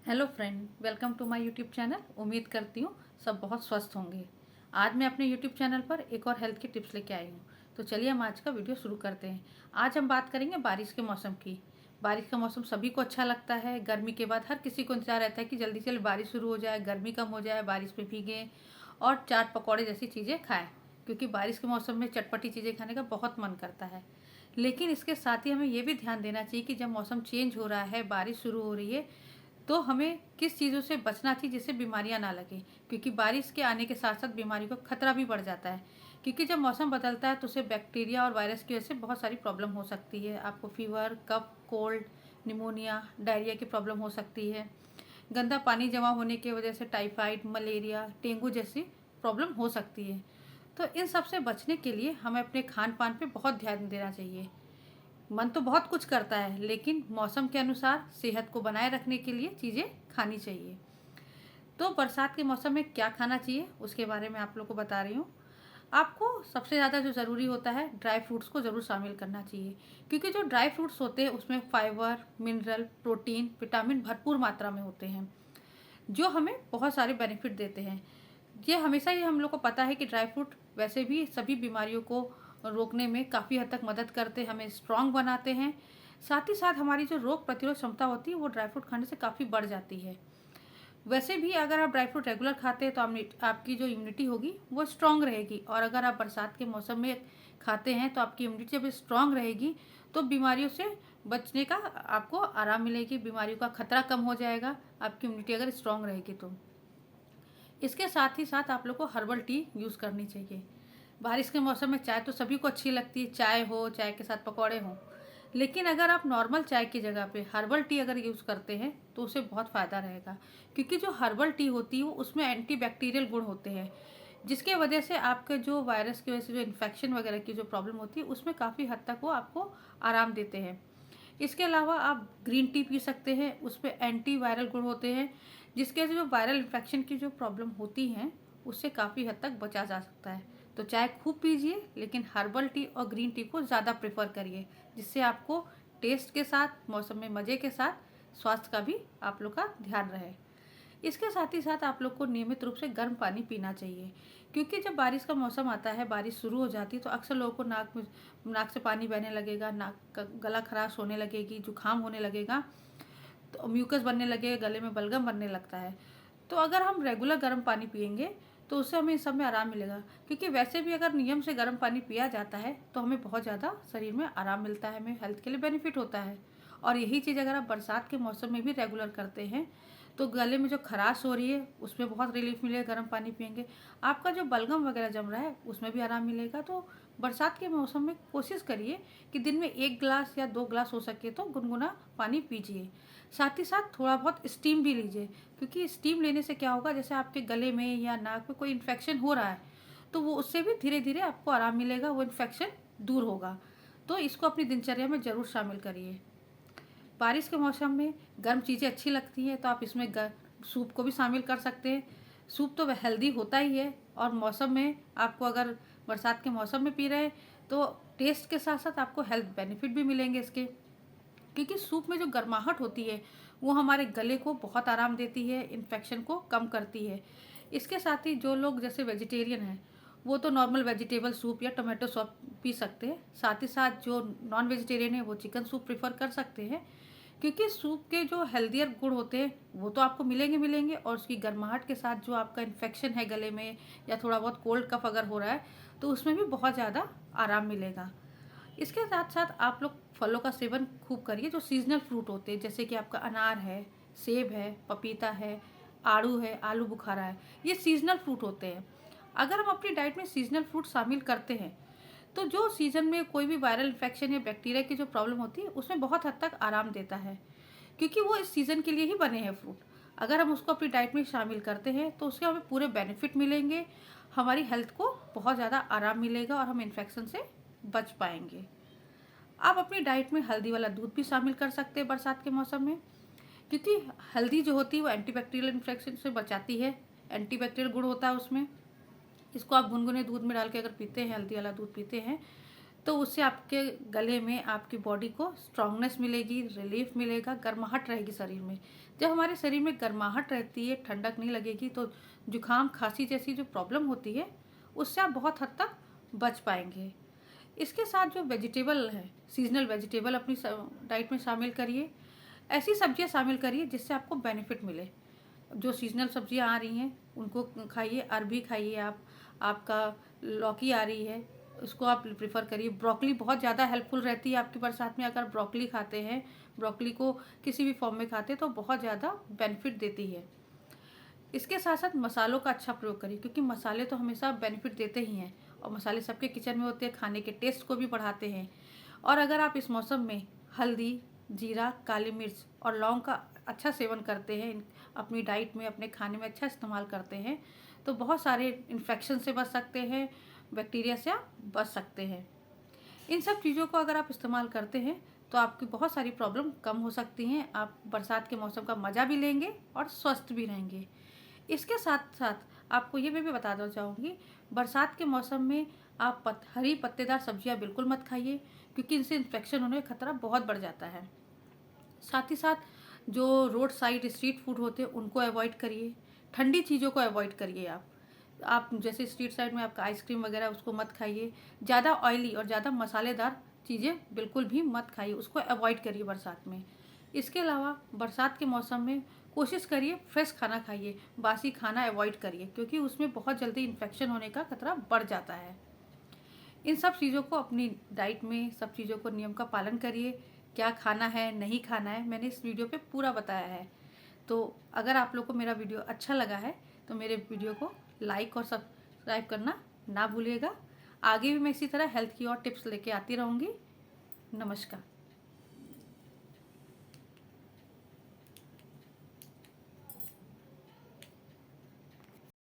Hello friend, welcome to my YouTube channel. उम्मीद करती हूँ सब बहुत स्वस्थ होंगे। आज मैं अपने यूट्यूब चैनल पर एक और हेल्थ की टिप्स लेके आई हूँ। तो चलिए हम आज का वीडियो शुरू करते हैं। आज हम बात करेंगे बारिश के मौसम की। बारिश का मौसम सभी को अच्छा लगता है। गर्मी के बाद हर किसी को इंतजार रहता है कि जल्दी से बारिश शुरू हो जाए, गर्मी कम हो जाए, बारिश में भीगें और चाट पकौड़े जैसी चीज़ें खाएँ, क्योंकि बारिश के मौसम में चटपटी चीज़ें खाने का बहुत मन करता है। लेकिन इसके साथ ही हमें ये भी ध्यान देना चाहिए कि जब मौसम चेंज हो रहा है, बारिश शुरू हो रही है, तो हमें किस चीज़ों से बचना चाहिए जिससे बीमारियां ना लगें, क्योंकि बारिश के आने के साथ साथ बीमारी का खतरा भी बढ़ जाता है। क्योंकि जब मौसम बदलता है तो उससे बैक्टीरिया और वायरस की वजह से बहुत सारी प्रॉब्लम हो सकती है। आपको फीवर, कफ, कोल्ड, निमोनिया, डायरिया की प्रॉब्लम हो सकती है। गंदा पानी जमा होने की वजह से टाइफाइड, मलेरिया, डेंगू जैसी प्रॉब्लम हो सकती है। तो इन सब से बचने के लिए हमें अपने खान पान पे बहुत ध्यान देना चाहिए। मन तो बहुत कुछ करता है, लेकिन मौसम के अनुसार सेहत को बनाए रखने के लिए चीज़ें खानी चाहिए। तो बरसात के मौसम में क्या खाना चाहिए उसके बारे में आप लोग को बता रही हूँ। आपको सबसे ज़्यादा जो ज़रूरी होता है, ड्राई फ्रूट्स को ज़रूर शामिल करना चाहिए, क्योंकि जो ड्राई फ्रूट्स होते हैं उसमें फाइबर, मिनरल, प्रोटीन, विटामिन भरपूर मात्रा में होते हैं, जो हमें बहुत सारे बेनिफिट देते हैं। ये हमेशा ही हम लोग को पता है कि ड्राई फ्रूट वैसे भी सभी बीमारियों को रोकने में काफ़ी हद तक मदद करते हैं, हमें स्ट्रांग बनाते हैं। साथ ही साथ हमारी जो रोग प्रतिरोध क्षमता होती है वो ड्राई फ्रूट खाने से काफ़ी बढ़ जाती है। वैसे भी अगर आप ड्राई फ्रूट रेगुलर खाते हैं तो आपकी जो इम्यूनिटी होगी वो स्ट्रांग रहेगी, और अगर आप बरसात के मौसम में खाते हैं तो आपकी इम्यूनिटी जब स्ट्रांग रहेगी तो बीमारियों से बचने का आपको आराम मिलेगी, बीमारियों का खतरा कम हो जाएगा, आपकी इम्यूनिटी अगर स्ट्रांग रहेगी तो। इसके साथ ही साथ आप लोग को हर्बल टी यूज़ करनी चाहिए। बारिश के मौसम में चाय तो सभी को अच्छी लगती है, चाय हो, चाय के साथ पकौड़े हों। लेकिन अगर आप नॉर्मल चाय की जगह पे हर्बल टी अगर यूज़ करते हैं तो उससे बहुत फ़ायदा रहेगा, क्योंकि जो हर्बल टी होती है वो उसमें एंटीबैक्टीरियल गुण होते हैं, जिसके वजह से आपके जो वायरस की वजह से जो इन्फेक्शन वगैरह की जो प्रॉब्लम होती है उसमें काफ़ी हद तक वो आपको आराम देते हैं। इसके अलावा आप ग्रीन टी पी सकते हैं, उसमें एंटी वायरल गुण होते हैं, जिसके जो वायरल इन्फेक्शन की जो प्रॉब्लम होती हैं उससे काफ़ी हद तक बचा जा सकता है। तो चाय खूब पीजिए, लेकिन हर्बल टी और ग्रीन टी को ज़्यादा प्रेफर करिए, जिससे आपको टेस्ट के साथ, मौसम में मज़े के साथ स्वास्थ्य का भी आप लोग का ध्यान रहे। इसके साथ ही साथ आप लोग को नियमित रूप से गर्म पानी पीना चाहिए, क्योंकि जब बारिश का मौसम आता है, बारिश शुरू हो जाती है, तो अक्सर लोगों को नाक से पानी बहने लगेगा, नाक का गला खराश होने लगेगी, जुकाम होने लगेगा, तो म्यूकस बनने लगेगा, गले में बलगम बनने लगता है। तो अगर हम रेगुलर गर्म पानी पियेंगे तो उससे हमें इस सब में आराम मिलेगा, क्योंकि वैसे भी अगर नियम से गर्म पानी पिया जाता है तो हमें बहुत ज़्यादा शरीर में आराम मिलता है, हमें हेल्थ के लिए बेनिफिट होता है। और यही चीज़ अगर आप बरसात के मौसम में भी रेगुलर करते हैं तो गले में जो खराश हो रही है उसमें बहुत रिलीफ मिलेगा, गर्म पानी पियेंगे। आपका जो बलगम वगैरह जम रहा है उसमें भी आराम मिलेगा। तो बरसात के मौसम में कोशिश करिए कि दिन में 1 गिलास या 2 गिलास हो सके तो गुनगुना पानी पीजिए। साथ ही साथ थोड़ा बहुत स्टीम भी लीजिए, क्योंकि स्टीम लेने से क्या होगा, जैसे आपके गले में या नाक में कोई इन्फेक्शन हो रहा है तो वो उससे भी धीरे धीरे आपको आराम मिलेगा, वो इन्फेक्शन दूर होगा। तो इसको अपनी दिनचर्या में ज़रूर शामिल करिए। बारिश के मौसम में गर्म चीज़ें अच्छी लगती हैं तो आप इसमें सूप को भी शामिल कर सकते हैं। सूप तो हेल्दी होता ही है, और मौसम में आपको अगर बरसात के मौसम में पी रहे हैं तो टेस्ट के साथ साथ आपको हेल्थ बेनिफिट भी मिलेंगे इसके, क्योंकि सूप में जो गर्माहट होती है वो हमारे गले को बहुत आराम देती है, इन्फेक्शन को कम करती है। इसके साथ ही जो लोग जैसे वेजिटेरियन हैं वो तो नॉर्मल वेजिटेबल सूप या टोमेटो सूप पी सकते हैं। साथ ही साथ जो नॉन वेजिटेरियन है वो चिकन सूप प्रेफर कर सकते हैं, क्योंकि सूप के जो हेल्दियर गुण होते हैं वो तो आपको मिलेंगे, और उसकी गर्माहट के साथ जो आपका इन्फेक्शन है गले में या थोड़ा बहुत कोल्ड कफ अगर हो रहा है तो उसमें भी बहुत ज़्यादा आराम मिलेगा। इसके साथ साथ आप लोग फलों का सेवन खूब करिए, जो सीजनल फ्रूट होते हैं, जैसे कि आपका अनार है, सेब है, पपीता है, आड़ू है, आलू बुखारा है, ये सीजनल फ्रूट होते हैं। अगर हम अपनी डाइट में सीजनल फ्रूट शामिल करते हैं तो जो सीजन में कोई भी वायरल इन्फेक्शन या बैक्टीरिया की जो प्रॉब्लम होती है उसमें बहुत हद तक आराम देता है, क्योंकि वो इस सीज़न के लिए ही बने हैं फ्रूट। अगर हम उसको अपनी डाइट में शामिल करते हैं तो उसके हमें पूरे बेनिफिट मिलेंगे, हमारी हेल्थ को बहुत ज़्यादा आराम मिलेगा और हम इन्फेक्शन से बच पाएंगे। आप अपनी डाइट में हल्दी वाला दूध भी शामिल कर सकते हैं बरसात के मौसम में, क्योंकि हल्दी जो होती है वो एंटीबैक्टीरियल इन्फेक्शन से बचाती है, एंटीबैक्टीरियल गुण होता है उसमें। इसको आप गुनगुने दूध में डाल के अगर पीते हैं, हल्दी वाला दूध पीते हैं, तो उससे आपके गले में, आपकी बॉडी को स्ट्रांगनेस मिलेगी, रिलीफ मिलेगा, गर्माहट रहेगी शरीर में। जब हमारे शरीर में गर्माहट रहती है, ठंडक नहीं लगेगी, तो जुकाम खांसी जैसी जो प्रॉब्लम होती है उससे आप बहुत हद तक बच पाएंगे। इसके साथ जो वेजिटेबल है, सीजनल वेजिटेबल अपनी डाइट में शामिल करिए। ऐसी सब्जियां शामिल करिए जिससे आपको बेनिफिट मिले। जो सीजनल सब्जियां आ रही हैं उनको खाइए। अरबी खाइए आप, आपका लौकी आ रही है उसको आप प्रेफर करिए। ब्रोकली बहुत ज़्यादा हेल्पफुल रहती है आपकी बरसात में। अगर ब्रोकली खाते हैं, ब्रोकली को किसी भी फॉर्म में खाते हैं तो बहुत ज़्यादा बेनिफिट देती है। इसके साथ साथ मसालों का अच्छा प्रयोग करिए, क्योंकि मसाले तो हमेशा बेनिफिट देते ही हैं और मसाले सबके किचन में होते हैं, खाने के टेस्ट को भी बढ़ाते हैं। और अगर आप इस मौसम में हल्दी, जीरा, काली मिर्च और लौंग का अच्छा सेवन करते हैं, अपनी डाइट में, अपने खाने में अच्छा इस्तेमाल करते हैं, तो बहुत सारे इन्फेक्शन से बच सकते हैं, बैक्टीरिया से आप बच सकते हैं। इन सब चीज़ों को अगर आप इस्तेमाल करते हैं तो आपकी बहुत सारी प्रॉब्लम कम हो सकती हैं। आप बरसात के मौसम का मज़ा भी लेंगे और स्वस्थ भी रहेंगे। इसके साथ साथ आपको ये भी बताना चाहूँगी, बरसात के मौसम में आप हरी पत्तेदार सब्जियां बिल्कुल मत खाइए, क्योंकि इनसे इन्फेक्शन होने का खतरा बहुत बढ़ जाता है। साथ ही साथ जो रोड साइड स्ट्रीट फूड होते हैं उनको अवॉइड करिए। ठंडी चीज़ों को अवॉइड करिए। आप जैसे स्ट्रीट साइड में आपका आइसक्रीम वगैरह उसको मत खाइए। ज़्यादा ऑयली और ज़्यादा मसालेदार चीज़ें बिल्कुल भी मत खाइए, उसको अवॉइड करिए बरसात में। इसके अलावा बरसात के मौसम में कोशिश करिए फ्रेश खाना खाइए, बासी खाना अवॉइड करिए, क्योंकि उसमें बहुत जल्दी इन्फेक्शन होने का खतरा बढ़ जाता है। इन सब चीज़ों को अपनी डाइट में, सब चीज़ों को नियम का पालन करिए। क्या खाना है, नहीं खाना है, मैंने इस वीडियो पे पूरा बताया है। तो अगर आप लोग को मेरा वीडियो अच्छा लगा है तो मेरे वीडियो को लाइक और सब्सक्राइब करना ना भूलिएगा। आगे भी मैं इसी तरह हेल्थ की और टिप्स लेके आती रहूँगी। नमस्कार।